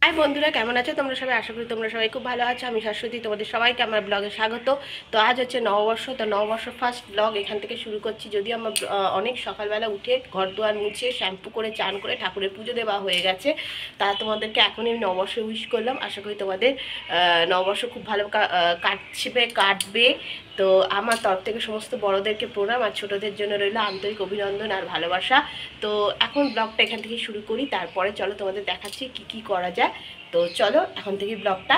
High বন্ধুরা, কেমন আছো তোমরা সবাই? আশা করি তোমরা সবাই খুব ভালো আছো। আমি শাশ্বতী, তোমাদের সবাইকে আমার ব্লগে স্বাগত। তো আজ হচ্ছে নববর্ষ, তো নববর্ষ ফার্স্ট ব্লগ এখান থেকে শুরু করছি। যদিও আমার অনেক সকালবেলা উঠে ঘর দুয়ার মুছে শ্যাম্পু করে চান করে ঠাকুরের পুজো দেওয়া হয়ে গেছে। তা তোমাদেরকে এখনই আমি নববর্ষ উইশ করলাম। আশা করি তোমাদের নববর্ষ খুব ভালো কাটবে। তো আমার তরফ থেকে সমস্ত বড়োদেরকে প্রণাম, আর ছোটোদের জন্য রইল আন্তরিক অভিনন্দন আর ভালোবাসা। তো এখন ব্লগটা এখান থেকে শুরু করি, তারপরে চলো তোমাদের দেখাচ্ছি কি করা যায়। তো চলো এখন থেকে ব্লগটা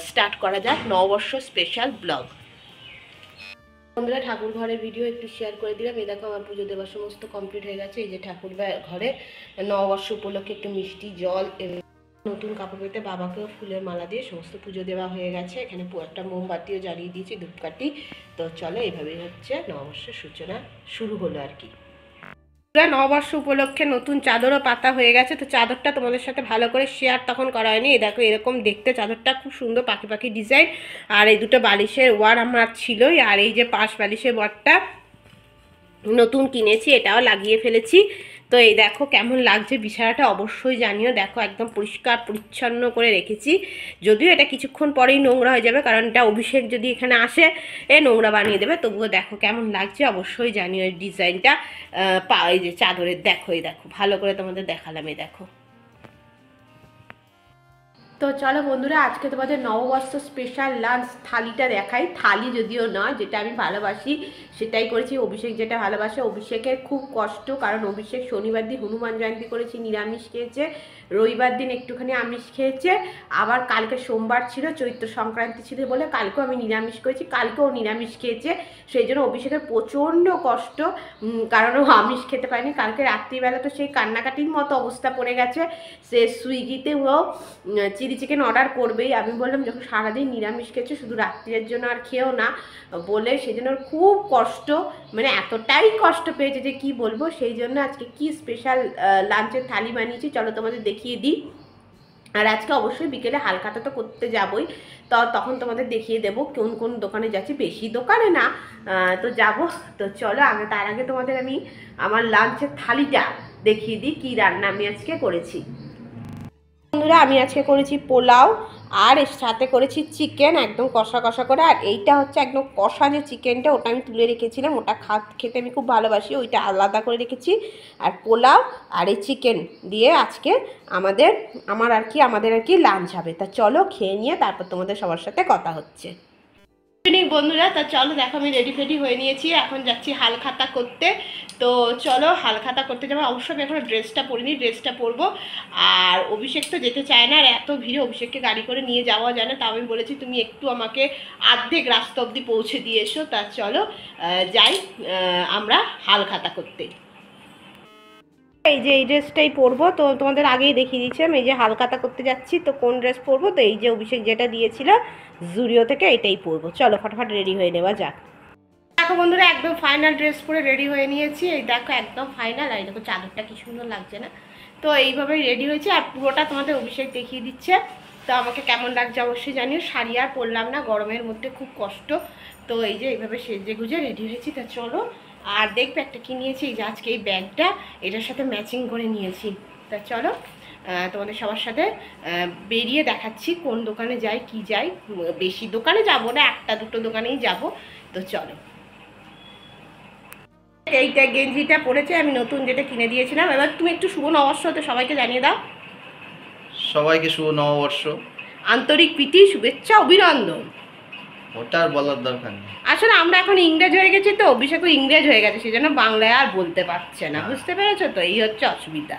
স্টার্ট করা যাক, নববর্ষ স্পেশাল ব্লগ। বন্ধুরা, ঠাকুর ঘরের ভিডিও একটু শেয়ার করে দিলাম। এই দেখো আমার পুজো দেওয়ার সমস্ত কমপ্লিট হয়ে গেছে। এই যে ঠাকুর ঘরে নববর্ষ উপলক্ষে একটু মিষ্টি জল, নতুন কাপড় পেতে বাবাকেও ফুলের মালা দিয়ে সমস্ত পুজো দেওয়া হয়ে গেছে। এখানে একটা মোমবাতিও জ্বালিয়ে দিয়েছি, ধূপকাঠি। তো চলো, এইভাবেই হচ্ছে নববর্ষের সূচনা শুরু হলো আর কি। নববর্ষ উপলক্ষে নতুন চাদরও পাতা হয়ে গেছে। তো চাদরটা তোমাদের সাথে ভালো করে শেয়ার তখন করা হয়নি। এই দেখো এরকম দেখতে চাদরটা খুব সুন্দর, পাখি পাখি ডিজাইন। আর এই দুটো বালিশের ওয়ার আমার ছিলই। আর এই যে পাশ বালিশের ওয়ারটা নতুন কিনেছি, এটাও লাগিয়ে ফেলেছি। তো এই দেখো কেমন লাগছে বিছানাটা অবশ্যই জানিও। দেখো একদম পরিষ্কার পরিচ্ছন্ন করে রেখেছি। যদিও এটা কিছুক্ষণ পরেই নোংরা হয়ে যাবে, কারণ এটা অভিষেক যদি এখানে আসে নোংরা বানিয়ে দেবে। তবুও দেখো কেমন লাগছে অবশ্যই জানিও। এই ডিজাইনটা এই যে চাদরের দেখো, এই দেখো ভালো করে তোমাদের দেখালাম। এই দেখো। তো চলো বন্ধুরা, আজকে তোমাদের নববর্ষ স্পেশাল লাঞ্চ থালিটা দেখাই। থালি যদিও নয়, যেটা আমি ভালোবাসি সেটাই করেছি। অভিষেক যেটা ভালোবাসে, অভিষেকের খুব কষ্ট, কারণ অভিষেক শনিবার দিন হনুমান জয়ন্তী করেছি, নিরামিষ খেয়েছে। রবিবার দিন একটুখানি আমিষ খেয়েছে। আবার কালকে সোমবার ছিল, চৈত্র সংক্রান্তি ছিল বলে কালকেও আমি নিরামিষ করেছি, কালকেও নিরামিষ খেয়েছে। সেই জন্য অভিষেকের প্রচণ্ড কষ্ট, কারণ ও আমিষ খেতে পারেনি। কালকে রাত্রিবেলা তো সেই কান্নাকাটির মতো অবস্থা পড়ে গেছে। সে সুইগিতে ও চিলি চিকেন অর্ডার করবেই। আমি বললাম যখন সারাদিন নিরামিষ খেয়েছে, শুধু রাত্রির জন্য আর খেয়েও না বলে, সেই জন্য খুব কষ্ট, মানে এতটাই কষ্ট পেয়েছে যে কি বলবো। সেই জন্য আজকে কি স্পেশাল লাঞ্চের থালি বানিয়েছি চলো তোমাদের দেখিয়ে দিই। আর আজকে অবশ্যই বিকেলে হালখাতা তো করতে যাবই, তো তখন তোমাদের দেখিয়ে দেবো কোন কোন দোকানে যাচ্ছি। বেশি দোকানে না, তো যাব। তো চলো তার আগে তোমাদের আমি আমার লাঞ্চের থালিটা দেখিয়ে দিই কি রান্না আমি আজকে করেছি। বন্ধুরা, আমি আজকে করেছি পোলাও, আর এর সাথে করেছি চিকেন একদম কষা কষা করে। আর এইটা হচ্ছে একদম কষা যে চিকেনটা, ওটা আমি তুলে রেখেছিলাম, ওটা খেতে আমি খুব ভালোবাসি, ওইটা আলাদা করে রেখেছি। আর পোলাও আর এই চিকেন দিয়ে আজকে আমাদের আর কি লাঞ্চ হবে। তা চলো খেয়ে নিয়ে তারপর তোমাদের সবার সাথে কথা হচ্ছে। বন্ধুরা, তা চলো দেখো আমি রেডি ফেডি হয়ে নিয়েছি, এখন যাচ্ছি হালখাতা করতে। তো চলো হালখাতা করতে যাবো। অবশ্যই আমি এখনো ড্রেসটা পরিনি, ড্রেসটা পরবো। আর অভিষেক তো যেতে চায় না, আর এত ভিড়ে অভিষেককে গাড়ি করে নিয়ে যাওয়া যায় না। তাও আমি বলেছি তুমি একটু আমাকে অর্ধেক রাস্তা অবধি পৌঁছে দিয়ে এসো। তা চলো যাই আমরা হালখাতা করতে। এই যে এই ড্রেসটাই পরবো, তো তোমাদের আগেই দেখিয়ে দিচ্ছিলাম। এই যে হালখাতা করতে যাচ্ছি, তো কোন ড্রেস পরবো, তো এই যে অভিষেক যেটা দিয়েছিল জুডিও থেকে, এটাই পরবো। চলো ফটাফট রেডি হয়ে নেওয়া যাক। দেখো বন্ধুরা, একদম ফাইনাল ড্রেস পরে রেডি হয়ে নিয়েছি। এই দেখো একদম ফাইনাল। আর দেখো চাদরটা কি সুন্দর লাগছে না? তো এইভাবেই রেডি হয়েছে, আর পুরোটা তোমাদের অভিষেক দেখিয়ে দিচ্ছে। তো আমাকে কেমন লাগছে অবশ্যই জানিও। শাড়ি আর পরলাম না, গরমের মধ্যে খুব কষ্ট। তো এই যে এইভাবে সেজে গুজে রেডি হয়েছি। তা চলো। আর দেখবে একটা কি নিয়েছি, এই যে আজকে এই ব্যাগটা এটার সাথে ম্যাচিং করে নিয়েছি। তা চলো তোমাদের সবার সাথে বেরিয়ে দেখাচ্ছি কোন দোকানে যাই কি যাই। বেশি দোকানে যাব না, একটা দুটো দোকানেই যাব। তো চলো। এইটা গেঞ্জিটা পরেছে আমি নতুন, যেটা কিনে দিয়েছিলাম। এবার তুমি একটু শুভ নববর্ষ তো সবাইকে জানিয়ে দাও। সবাইকে শুভ নববর্ষ, আন্তরিক প্রীতি, শুভেচ্ছা, অভিনন্দন। ওটা আর বলার দরকার নেই। আসলে আমরা এখন ইংরেজ হয়ে গেছি, তো অভিষেক ইংরেজ হয়ে গেছে, সেই জন্য বাংলায় আর বলতে পারছে না। বুঝতে পেরেছো তো? এই হচ্ছে অসুবিধা।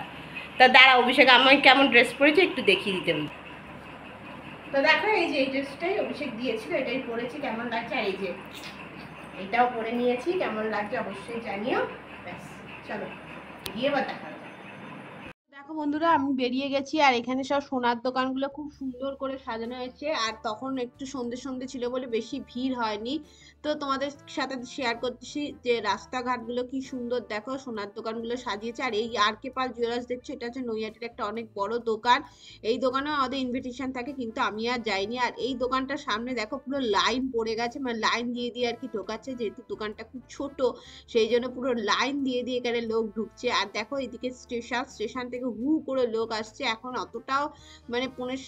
তা দাঁড়া, অভিষেক আমাকে কেমন ড্রেস পরেছে একটু দেখিয়ে দিতে। তো দেখো এই যে এই ড্রেসটাই অভিষেক দিয়েছিল, এটাই পরেছি, কেমন লাগছে। আর এই যে এটাও পরে নিয়েছি, কেমন লাগছে অবশ্যই জানিও। ব্যাস চলো গিয়ে এবার দেখা। দেখো বন্ধুরা, আমি বেরিয়ে গেছি, আর এখানে সব সোনার দোকানগুলো খুব সুন্দর করে সাজানো হয়েছে। আর তখন একটু সন্ধে সন্ধে ছিল বলে বেশি ভিড় হয়নি। তো তোমাদের সাথে শেয়ার করতেছি যে রাস্তাঘাটগুলো কি সুন্দর, দেখো সোনার দোকানগুলো সাজিয়েছে। আর এই আর কে পাল জুয়েলার্স দেখছো, এটা হচ্ছে নৈহাটির একটা অনেক বড় দোকান। এই দোকানে আমাদের ইনভিটেশন থাকে, কিন্তু আমি আর যাইনি। আর এই দোকানটার সামনে দেখো পুরো লাইন পড়ে গেছে, মানে লাইন দিয়ে দিয়ে আর কি ঢোকাচ্ছে, যেহেতু দোকানটা খুব ছোট সেই জন্য পুরো লাইন দিয়ে দিয়ে এখানে লোক ঢুকছে। আর দেখো এদিকে স্টেশন থেকে হু করে লোক আসছে। এখন অতটাও মানে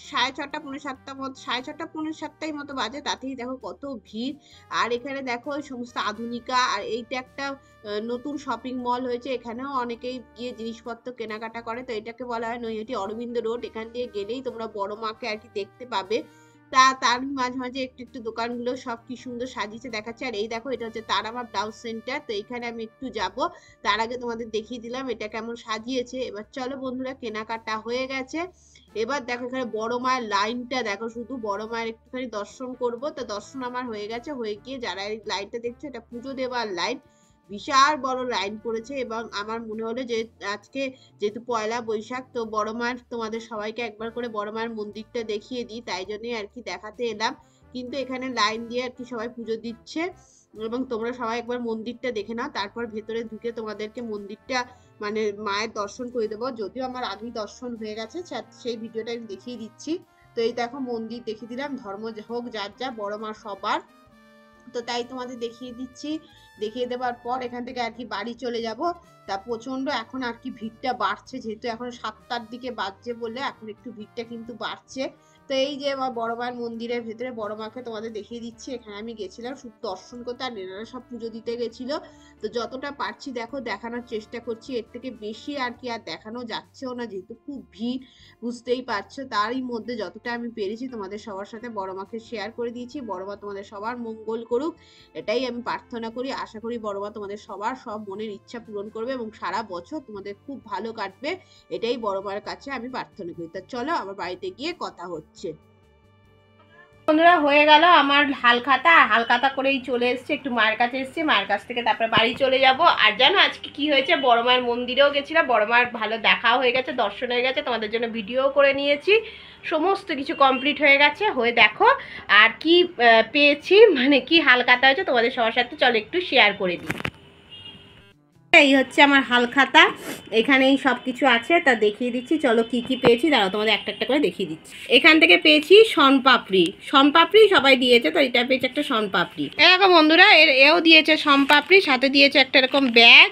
6:30 6:30 মতো 6:30 7:30 মতো বাজে, তাতেই দেখো কত ভিড়। আর এখানে দেখো ওই সমস্ত আধুনিকা, আর এইটা একটা নতুন শপিং মল হয়েছে, এখানেও অনেকেই গিয়ে জিনিসপত্র কেনাকাটা করে। তো এটাকে বলা হয় নৈহাটি অরবিন্দ রোড। এখান দিয়ে গেলেই তোমরা বড় মাকে আর কি দেখতে পাবে। তার মাঝে মাঝে একটু একটু দোকানগুলো সব কি সুন্দর সাজিয়েছে দেখাচ্ছে। আর এই দেখো এটা হচ্ছে তারামা ব্লাউজ সেন্টার। তো এখানে আমি একটু যাব, তার আগে তোমাদের দেখিয়ে দিলাম এটা কেমন সাজিয়েছে। এবার চলো বন্ধুরা, কেনাকাটা হয়ে গেছে। এবার দেখো এখানে বড় মায়ের লাইনটা দেখো, শুধু বড় মায়ের একটুখানি দর্শন করব। তো দর্শন আমার হয়ে গেছে, হয়ে গিয়ে যারা এই লাইনটা দেখছো এটা পুজো দেওয়ার লাইন। বিশাল বড় লাইন পড়েছে, এবং আমার মনে হলো যে আজকে যেহেতু পয়লা বৈশাখ, তো বড় মায়ের তোমাদের সবাইকে একবার করে বড় মায়ের মন্দিরটা দেখিয়ে দিই, তাই জন্যই আর কি দেখাতে এলাম। কিন্তু এখানে লাইন দিয়ে আর কি সবাই পুজো দিচ্ছে, এবং তোমরা সবাই একবার মন্দিরটা দেখে নাও, তারপর ভেতরে ঢুকে তোমাদেরকে মন্দিরটা মানে মায়ের দর্শন করে দেবো। যদিও আমার আগেই দর্শন হয়ে গেছে, সেই ভিডিওটা আমি দেখিয়ে দিচ্ছি। তো এই দেখো মন্দির দেখিয়ে দিলাম, ধর্ম হোক যার যা, বড় মা সবার। তো তাই তোমাদের দেখিয়ে দিচ্ছি। দেখিয়ে দেওয়ার পর এখান থেকে আর কি বাড়ি চলে যাব। তা প্রচন্ড এখন আর কি ভিড়টা বাড়ছে, যেহেতু এখন 7টার দিকে বাজছে বলে এখন একটু ভিড়টা কিন্তু বাড়ছে। তো এই যে বড় মায়ের মন্দিরের ভেতরে বড় মাকে তোমাদের দেখিয়ে দিচ্ছি। এখানে আমি গেছিলাম শুধু দর্শন করতে, আর এনারা সব পুজো দিতে গেছিল। তো যতটা পারছি দেখো দেখানোর চেষ্টা করছি, এর থেকে বেশি আর কি আর দেখানো যাচ্ছেও না, যেহেতু খুব ভিড়, বুঝতেই পারছো। তারই মধ্যে যতটা আমি পেরেছি তোমাদের সবার সাথে বড় মাকে শেয়ার করে দিয়েছি। বড় মা তোমাদের সবার মঙ্গল করুক, এটাই আমি প্রার্থনা করি। আশা করি বড় মা তোমাদের সবার সব মনের ইচ্ছা পূরণ করবে, এবং সারা বছর তোমাদের খুব ভালো কাটবে, এটাই বড় মার কাছে আমি প্রার্থনা করি। তা চলো আবার বাড়িতে গিয়ে কথা হচ্ছে। বন্ধুরা, হয়ে গেল আমার হালখাতা, আর হালখাতা করেই চলে এসেছি, একটু মায়ের কাছে এসেছি, মায়ের কাছ থেকে তারপরে বাড়ি চলে যাব। আর জানো আজকে কি হয়েছে, বড় মায়ের মন্দিরেও গেছিলাম, বড় মায়ের ভালো দেখাও হয়ে গেছে, দর্শন হয়ে গেছে, তোমাদের জন্য ভিডিও করে নিয়েছি, সমস্ত কিছু কমপ্লিট হয়ে গেছে। হয়ে দেখো আর কি পেয়েছি, মানে কি হালখাতা হয়েছে তোমাদের সবার সাথে চলো একটু শেয়ার করে দিই। এই হচ্ছে আমার হালখাতা, এখানেই সব কিছু আছে, তা দেখিয়ে দিচ্ছি। চলো কি কি পেয়েছি দাঁড়াও, তোমাদের একটা একটা করে দেখিয়ে দিচ্ছি। এখান থেকে পেয়েছি শনপাপড়ি, শনপাপড়ি সবাই দিয়েছে, তো এটা পেয়েছে একটা শনপাপড়ি। এরকম বন্ধুরা এও দিয়েছে শনপাপড়ি, সাথে দিয়েছে একটা এরকম ব্যাগ,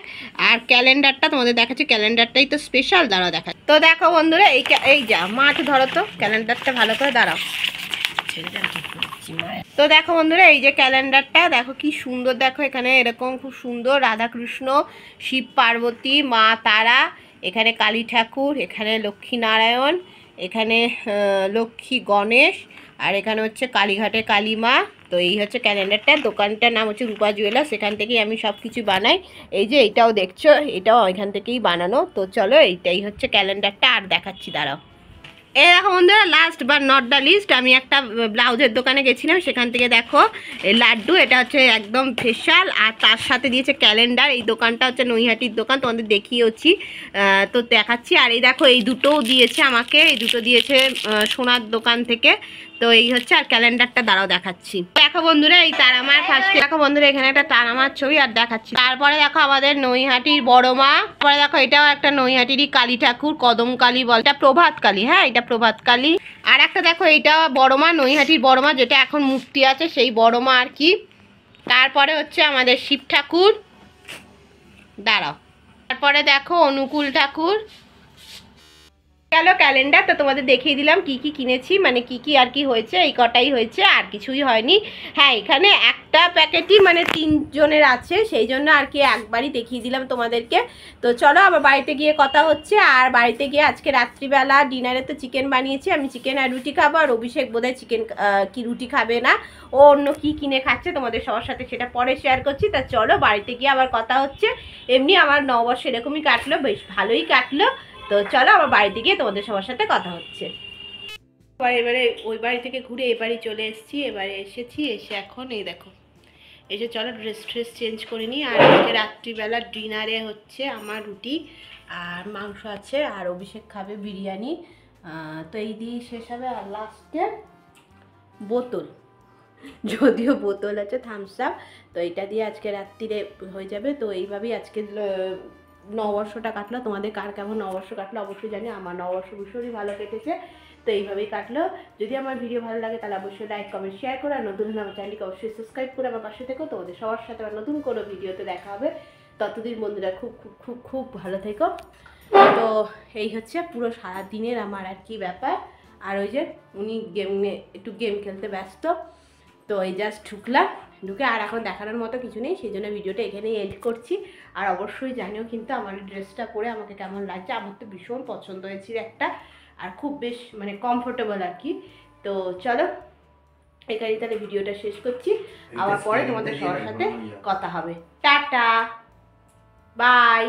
আর ক্যালেন্ডারটা তোমাদের দেখাচ্ছি, ক্যালেন্ডারটাই তো স্পেশাল, দাঁড়াও দেখা। তো দেখো বন্ধুরা এই যা মাছ ধরো তো, ক্যালেন্ডারটা ভালো করে দাঁড়াও। তো দেখো বন্ধুরা এই যে ক্যালেন্ডারটা দেখো কি সুন্দর, দেখো এখানে এরকম খুব সুন্দর রাধাকৃষ্ণ, শিব পার্বতী, মা তারা, এখানে কালী ঠাকুর, এখানে লক্ষ্মী নারায়ণ, এখানে লক্ষ্মী গণেশ, আর এখানে হচ্ছে কালীঘাটে কালী মা। তো এই হচ্ছে ক্যালেন্ডারটা, দোকানটার নাম হচ্ছে রূপা জুয়েলার্স, সেখান থেকেই আমি সব কিছু বানাই। এই যে এইটাও দেখছো, এটাও এখান থেকেই বানানো। তো চলো এইটাই হচ্ছে ক্যালেন্ডারটা, আর দেখাচ্ছি দাঁড়াও। এই দেখো বন্ধুরা, last but not the least, আমি একটা ব্লাউজের দোকানে গেছিলাম, সেখান থেকে দেখো এই লাড্ডু, এটা হচ্ছে একদম স্পেশাল, আর তার সাথে দিয়েছে ক্যালেন্ডার। এই দোকানটা হচ্ছে নৈহাটির দোকান, তোমাদের দেখিয়েছি, তো দেখাচ্ছি। আর এই দেখো এই দুটোও দিয়েছে আমাকে, এই দুটো দিয়েছে সোনার দোকান থেকে। তো এই হচ্ছে, আর ক্যালেন্ডারটা দাঁড়াও দেখাচ্ছি। দেখো বন্ধুরা এই তারামার ফার্স্টে দেখো বন্ধুরা এখানে একটা তারামার ছবি, আর দেখাচ্ছি। তারপরে দেখো আমাদের নৈহাটির বড় মা, তারপরে দেখো এটাও একটা নৈহাটিরই কালী ঠাকুর, কদম কালী বল, এটা প্রভাত কালী, হ্যাঁ এটা প্রভাত কালী। আর একটা দেখো এইটা বড় মা, নৈহাটির বড় মা, যেটা এখন মূর্তি আছে সেই বড় মা আর কি। তারপরে হচ্ছে আমাদের শিব ঠাকুর, দাঁড়াও, তারপরে দেখো অনুকূল ঠাকুর। গেল ক্যালেন্ডার, তো তোমাদের দেখিয়ে দিলাম কি কি কিনেছি, মানে কি কি আর কি হয়েছে, এই কটাই হয়েছে, আর কিছুই হয়নি। হ্যাঁ এখানে একটা প্যাকেটই মানে 3 জনের আছে, সেই জন্য আর কি একবারই দেখিয়ে দিলাম তোমাদেরকে। তো চলো আবার বাড়িতে গিয়ে কথা হচ্ছে। আর বাড়িতে গিয়ে আজকে রাত্রিবেলা ডিনারে তো চিকেন বানিয়েছি, আমি চিকেন আর রুটি খাবো, আর অভিষেক বোধহয় চিকেন কি রুটি খাবে না, ও অন্য কি কিনে খাচ্ছে, তোমাদের সবার সাথে সেটা পরে শেয়ার করছি। তা চলো বাড়িতে গিয়ে আবার কথা হচ্ছে। এমনি আমার নববর্ষ এরকমই কাটলো, বেশ ভালোই কাটলো। তো চলো আবার বাড়িতে গিয়ে তোমাদের সবার সাথে কথা হচ্ছে। এবারে ওই বাড়ি থেকে ঘুরে এই বাড়ি চলে এসেছি, এবারে এসে এখন এই দেখো এসে চলো ড্রেস চেঞ্জ করে নিই। আর আজকে রাত্রিবেলা ডিনারে হচ্ছে আমার রুটি আর মাংস আছে, আর অভিষেক খাবে বিরিয়ানি। তো এই দিয়ে শেষ হবে। আর লাস্টে বোতল, যদিও বোতল আছে থামস আপ, তো এটা দিয়ে আজকে রাত্রিরে হয়ে যাবে। তো এইভাবেই আজকে নববর্ষটা কাটলো। তোমাদের কার কেমন নববর্ষ কাটলো অবশ্যই জানি, আমার নববর্ষ ভীষণই ভালো কেটেছে। তো এইভাবেই কাটলো। যদি আমার ভিডিও ভালো লাগে তাহলে অবশ্যই লাইক কমেন্ট শেয়ার করো, আর নতুন হলে আমার চ্যানেলকে অবশ্যই সাবস্ক্রাইব করে আমার পাশে থেকো। তোমাদের সবার সাথে আবার নতুন কোনো ভিডিওতে দেখা হবে। ততদিন বন্ধুরা খুব খুব খুব খুব ভালো থেকো। তো এই হচ্ছে পুরো সারা দিনের আমার আর কি ব্যাপার। আর ওই যে উনি একটু গেম খেলতে ব্যস্ত, তো এই জাস্ট ঢুকলাম, ঢুকে আর এখন দেখানোর মতো কিছু নেই, সেই জন্য ভিডিওটা এখানেই এন্ড করছি। আর অবশ্যই জানিও কিন্তু আমার ড্রেসটা পরে আমাকে কেমন লাগছে। আমার তো ভীষণ পছন্দ হয়েছিল একটা, আর খুব বেশ মানে কমফোর্টেবল আর কি। তো চলো এখানেই তাহলে ভিডিওটা শেষ করছি, আবার পরে তোমাদের সবার সাথে কথা হবে। Tata, by.